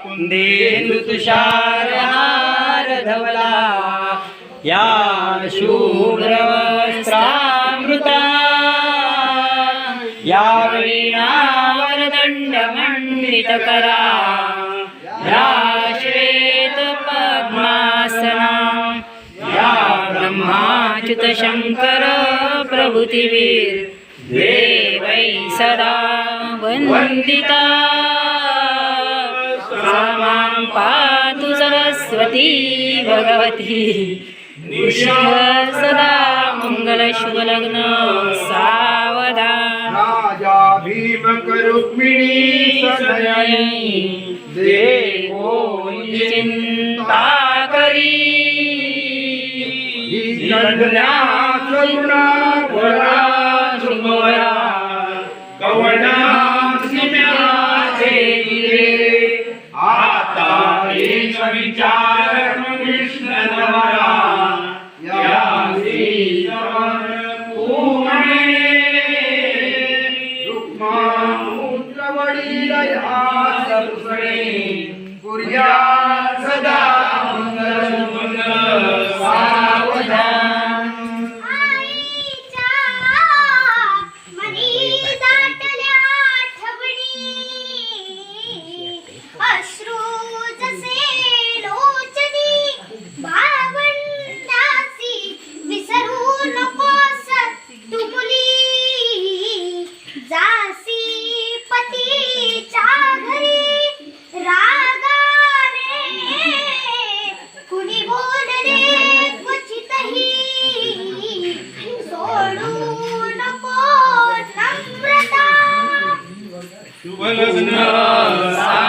कुंदेन्दु तुषारहार धवला या शुभ्रवस्त्रामृता या वीणावरदण्डमण्डितकरा या श्वेतपद्मासना या ब्रह्माच्युतशङ्कर प्रभृतिभिर् देवै सदा वन्दिता मां पातु सरस्वती भगवती सदा मंगलशुभलग्न सावधान राजा भीमक रुक्मिणी सदयी देवो चिंता करी कन्या सगुणा वरा शुभवरा कवना आता एक विचार कृष्णधवरा या रुक्मावडीलया पुर्या सदा मंगल सावधान शुभलग्न